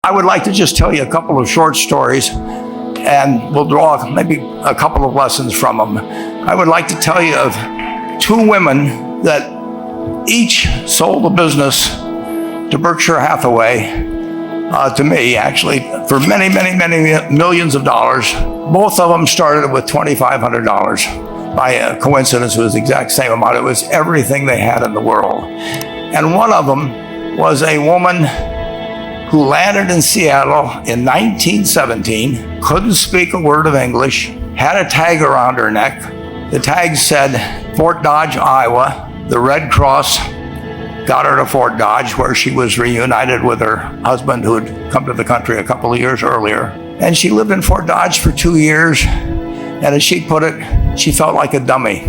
I would like to just tell you a couple of short stories, and we'll draw maybe a couple of lessons from them. I would like to tell you of two women that each sold a business to Berkshire Hathaway, to me actually, for many, many, many millions of dollars. Both of them started with $2,500. By a coincidence, it was the exact same amount. It was everything they had in the world. And one of them was a woman who landed in Seattle in 1917, couldn't speak a word of English, had a tag around her neck. The tag said Fort Dodge, Iowa. The Red Cross got her to Fort Dodge, where she was reunited with her husband who had come to the country a couple of years earlier. And she lived in Fort Dodge for 2 years. And as she put it, she felt like a dummy.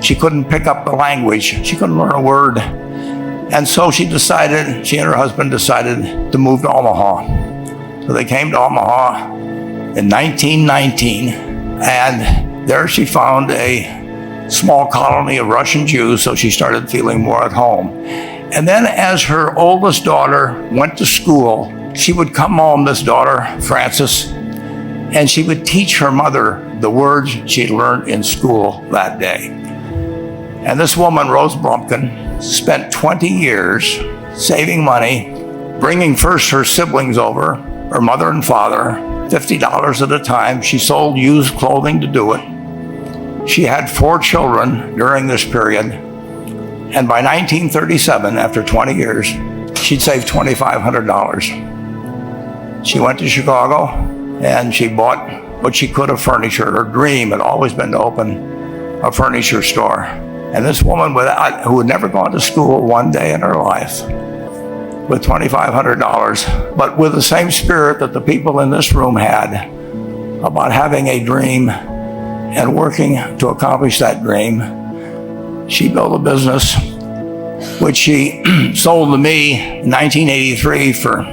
She couldn't pick up the language. She couldn't learn a word. And so she and her husband decided to move to Omaha. So they came to Omaha in 1919, and there she found a small colony of Russian Jews, so she started feeling more at home. And then as her oldest daughter went to school, she would come home, this daughter, Frances, and she would teach her mother the words she'd learned in school that day. And this woman, Rose Blumpkin, spent 20 years saving money, bringing first her siblings over, her mother and father, $50 at a time. She sold used clothing to do it. She had 4 children during this period. And by 1937, after 20 years, she'd saved $2,500. She went to Chicago and she bought what she could of furniture. Her dream had always been to open a furniture store. And this woman who had never gone to school one day in her life, with $2,500, but with the same spirit that the people in this room had about having a dream and working to accomplish that dream, she built a business which she sold to me in 1983 for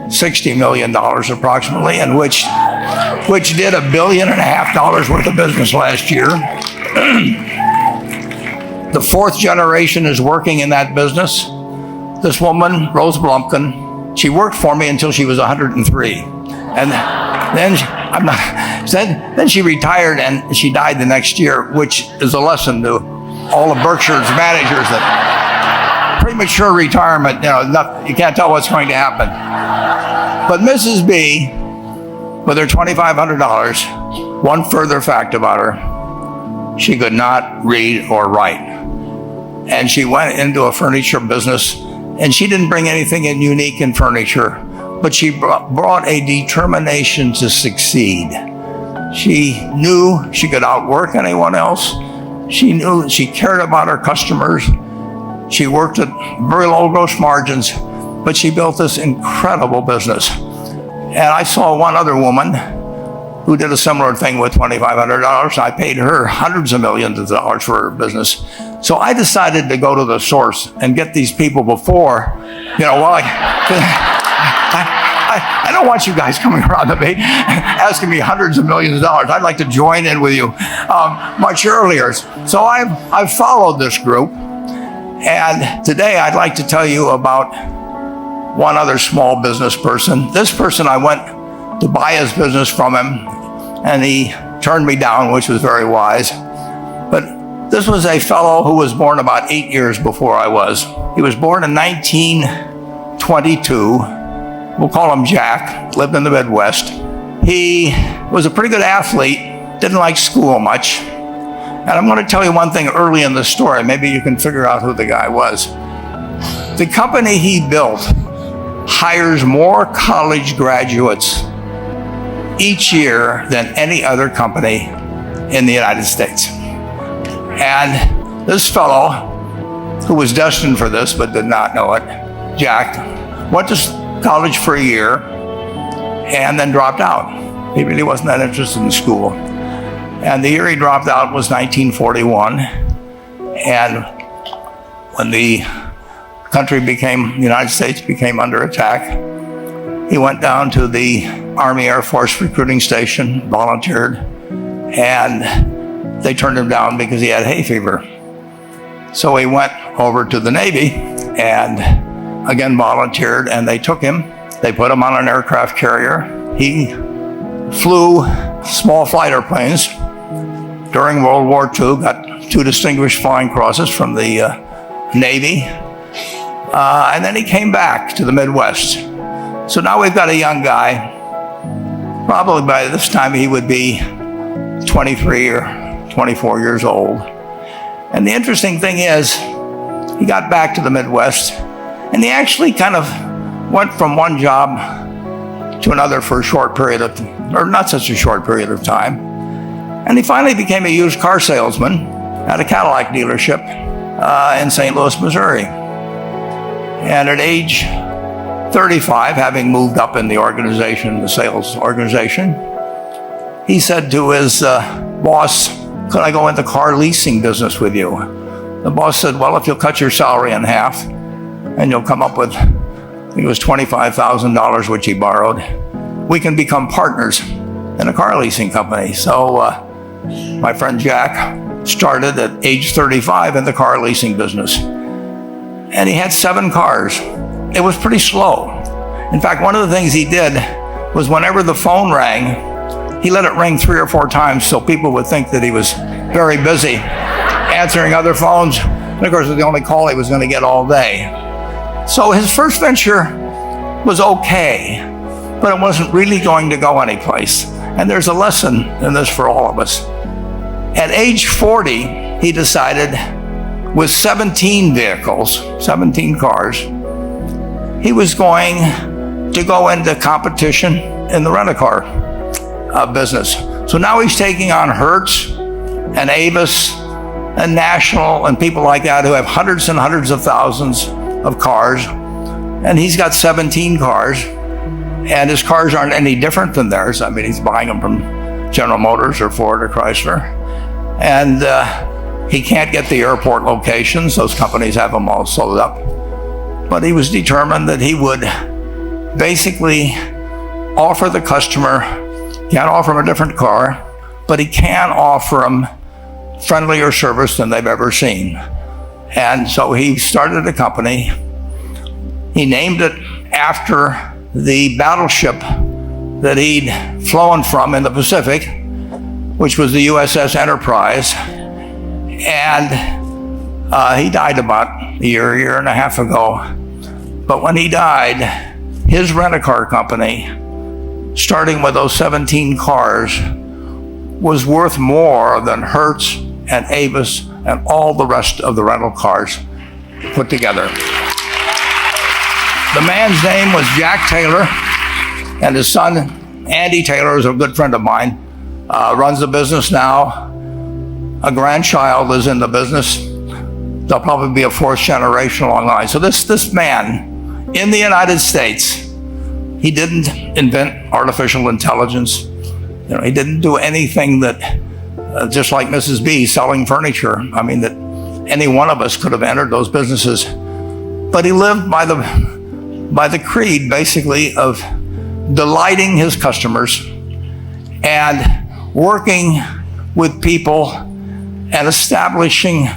$60 million approximately, and which did $1.5 billion worth of business last year. The 4th generation is working in that business. This woman, Rose Blumpkin, she worked for me until she was 103. And then she retired and she died the next year, which is a lesson to all of Berkshire's managers that premature retirement, you can't tell what's going to happen. But Mrs. B, with her $2,500, one further fact about her, she could not read or write. And she went into a furniture business, and she didn't bring anything unique in furniture, but she brought a determination to succeed. She knew she could outwork anyone else. She knew she cared about her customers. She worked at very low gross margins, but she built this incredible business. And I saw one other woman who did a similar thing with $2,500. I paid her hundreds of millions of dollars for her business. So I decided to go to the source and get these people before, I don't want you guys coming around to me asking me hundreds of millions of dollars. I'd like to join in with you much earlier. So I've followed this group, and today I'd like to tell you about one other small business person. This person, I went to buy his business from him, and he turned me down, which was very wise. But this was a fellow who was born about 8 years before I was. He was born in 1922. We'll call him Jack, lived in the Midwest. He was a pretty good athlete, didn't like school much. And I'm going to tell you one thing early in the story. Maybe you can figure out who the guy was. The company he built hires more college graduates each year than any other company in the United States. And this fellow, who was destined for this but did not know it, Jack, went to college for a year and then dropped out. He really wasn't that interested in school. And the year he dropped out was 1941. And when the United States became under attack, he went down to the Army Air Force recruiting station, volunteered, and they turned him down because he had hay fever. So he went over to the Navy and again volunteered, and they took him, They put him on an aircraft carrier. He flew small fighter planes during World War II, got 2 distinguished flying crosses from the Navy, and then he came back to the Midwest. So now we've got a young guy. Probably by this time he would be 23 or 24 years old. And the interesting thing is, he got back to the Midwest, and he actually kind of went from one job to another for a short period of, or not such a short period of time. And he finally became a used car salesman at a Cadillac dealership in St. Louis, Missouri. And at age 35, having moved up in the organization, the sales organization, he said to his boss, "Could I go into car leasing business with you?" The boss said, "Well, if you'll cut your salary in half and you'll come up with," I think it was $25,000, which he borrowed, "we can become partners in a car leasing company." So my friend Jack started at age 35 in the car leasing business. And he had 7 cars. It was pretty slow. In fact, one of the things he did was whenever the phone rang, he let it ring 3 or 4 times so people would think that he was very busy answering other phones. And of course, it was the only call he was going to get all day. So his first venture was okay, but it wasn't really going to go anyplace. And there's a lesson in this for all of us. At age 40, he decided, with 17 vehicles, 17 cars, he was going to go into competition in the rent-a-car business. So now he's taking on Hertz and Avis and National and people like that who have hundreds and hundreds of thousands of cars. And he's got 17 cars, and his cars aren't any different than theirs. I mean, he's buying them from General Motors or Ford or Chrysler. And he can't get the airport locations. Those companies have them all sold up. But he was determined that he would basically offer the customer, can't offer him a different car, but he can offer them friendlier service than they've ever seen. And so he started a company. He named it after the battleship that he'd flown from in the Pacific, which was the USS Enterprise. And he died about a year and a half ago. But when he died, his rent-a-car company, starting with those 17 cars, was worth more than Hertz and Avis and all the rest of the rental cars put together. The man's name was Jack Taylor, and his son, Andy Taylor, is a good friend of mine, runs the business now. A grandchild is in the business. There'll probably be a 4th generation along the line. So this man in the United States, he didn't invent artificial intelligence. You know, he didn't do anything that, just like Mrs. B selling furniture, I mean, that any one of us could have entered those businesses. But he lived by the creed, basically, of delighting his customers and working with people and establishing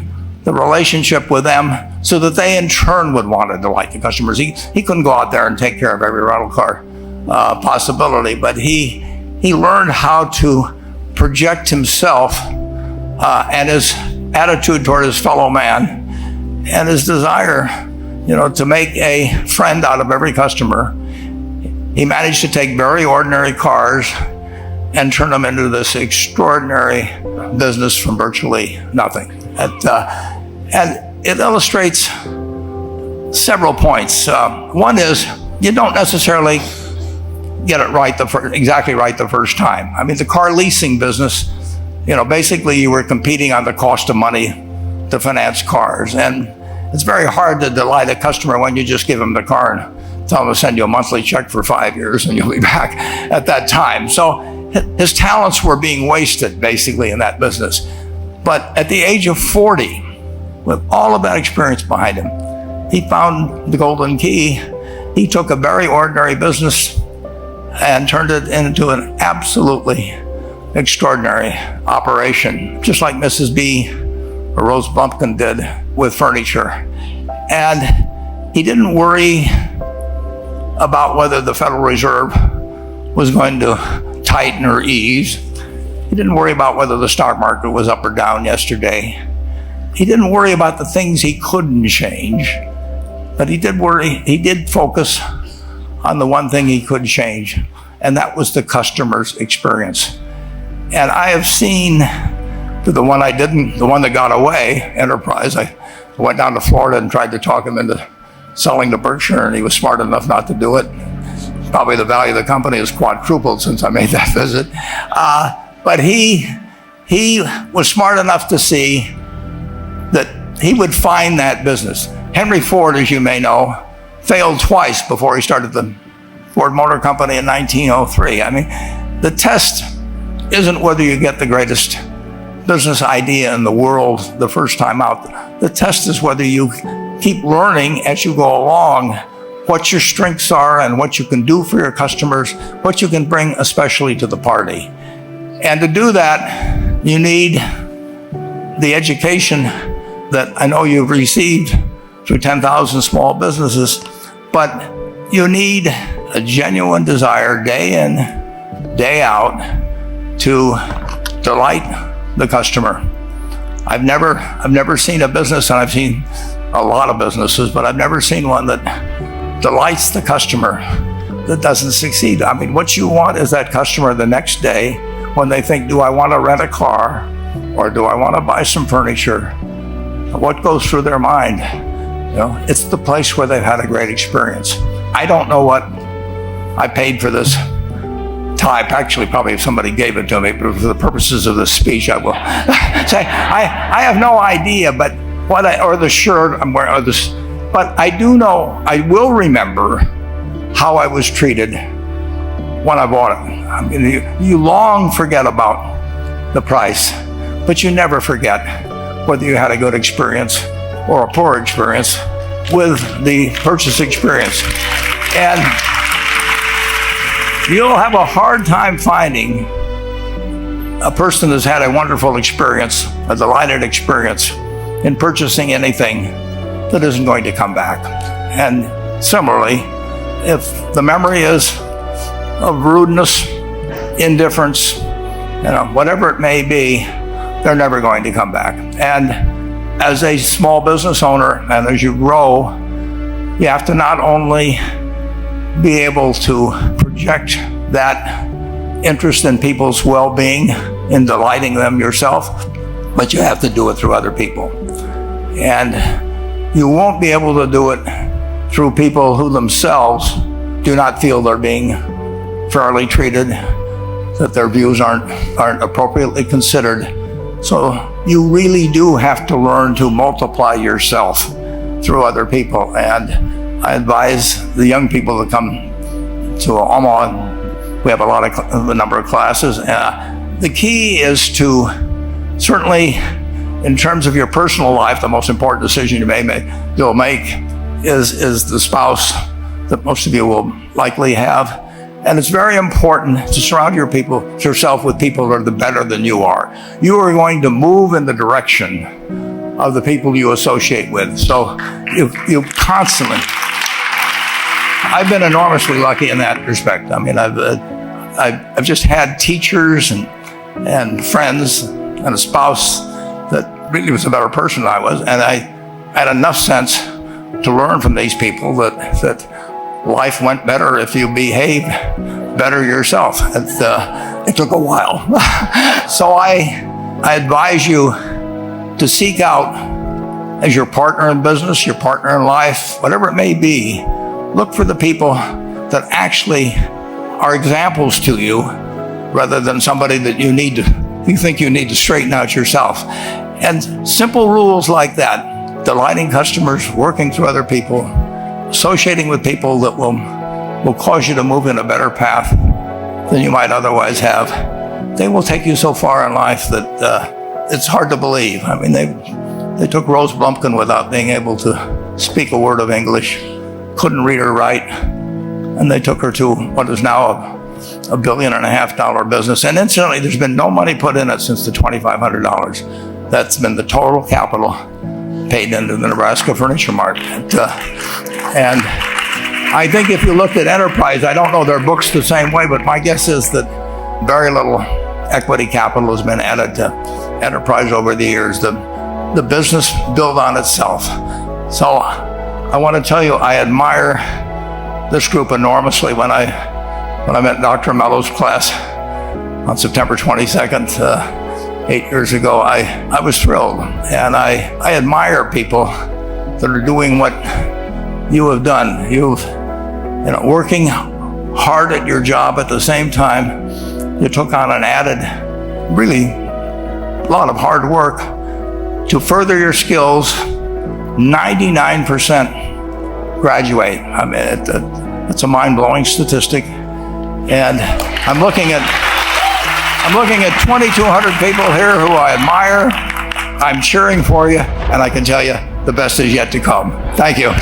the relationship with them so that they in turn would want to delight the customers. He couldn't go out there and take care of every rental car possibility, but he learned how to project himself and his attitude toward his fellow man and his desire, to make a friend out of every customer. He managed to take very ordinary cars and turn them into this extraordinary business from virtually nothing. And it illustrates several points. One is, you don't necessarily get it right exactly right the first time. I mean, the car leasing business, basically you were competing on the cost of money to finance cars. And it's very hard to delight a customer when you just give them the car and tell them to send you a monthly check for 5 years and you'll be back at that time. So his talents were being wasted basically in that business. But at the age of 40, with all of that experience behind him, he found the golden key. He took a very ordinary business and turned it into an absolutely extraordinary operation, just like Mrs. B or Rose Bumpkin did with furniture. And he didn't worry about whether the Federal Reserve was going to tighten or ease. He didn't worry about whether the stock market was up or down yesterday. He didn't worry about the things he couldn't change, but he did focus on the one thing he could change, and that was the customer's experience. And I have seen the one that got away, Enterprise. I went down to Florida and tried to talk him into selling to Berkshire, and he was smart enough not to do it. Probably the value of the company has quadrupled since I made that visit. But he was smart enough to see that he would find that business. Henry Ford, as you may know, failed twice before he started the Ford Motor Company in 1903. I mean, the test isn't whether you get the greatest business idea in the world the first time out. The test is whether you keep learning as you go along what your strengths are and what you can do for your customers, what you can bring especially to the party. And to do that, you need the education that I know you've received through 10,000 small businesses, but you need a genuine desire day in, day out to delight the customer. I've never seen a business, and I've seen a lot of businesses, but I've never seen one that delights the customer that doesn't succeed. I mean, what you want is that customer the next day when they think, do I want to rent a car or do I want to buy some furniture? What goes through their mind? You know, it's the place where they've had a great experience. I don't know what I paid for this tie. Actually, probably if somebody gave it to me, but for the purposes of this speech, I will say I have no idea. But or the shirt I'm wearing, or this. But I do know, I will remember how I was treated when I bought it. I mean, you long forget about the price, but you never forget whether you had a good experience or a poor experience with the purchase experience. And you'll have a hard time finding a person that's had a wonderful experience, a delighted experience in purchasing anything that isn't going to come back. And similarly, if the memory is of rudeness, indifference, whatever it may be, they're never going to come back. And as a small business owner, and as you grow, you have to not only be able to project that interest in people's well-being, in delighting them yourself, but you have to do it through other people. And you won't be able to do it through people who themselves do not feel they're being fairly treated, that their views aren't appropriately considered. So you really do have to learn to multiply yourself through other people. And I advise the young people that come to Omaha. We have a number of classes. The key is to, certainly in terms of your personal life, the most important decision you'll make is the spouse that most of you will likely have. And it's very important to surround yourself with people that are better than you are. You are going to move in the direction of the people you associate with. So you constantly, I've been enormously lucky in that respect. I mean, I've just had teachers and friends and a spouse that really was a better person than I was. And I had enough sense to learn from these people that life went better if you behaved better yourself. It took a while. So I advise you to seek out, as your partner in business, your partner in life, whatever it may be, look for the people that actually are examples to you rather than somebody that you think you need to straighten out yourself. And simple rules like that, delighting customers, working through other people, associating with people that will cause you to move in a better path than you might otherwise have, they will take you so far in life that it's hard to believe. I mean, they took Rose Blumpkin without being able to speak a word of English, couldn't read or write, and they took her to what is now a $1.5 billion business. And incidentally, there's been no money put in it since the $2,500. That's been the total capital paid into the Nebraska furniture market. And I think if you looked at Enterprise, I don't know their books the same way, but my guess is that very little equity capital has been added to Enterprise over the years. The business built on itself. So I want to tell you, I admire this group enormously. When I met Dr. Mello's class on September 22nd, 8 years ago, I was thrilled. And I admire people that are doing what you have done. Working hard at your job at the same time, you took on an added, really, lot of hard work to further your skills. 99% graduate. I mean, it's a mind-blowing statistic. And I'm looking at 2,200 people here who I admire. I'm cheering for you, and I can tell you the best is yet to come. Thank you.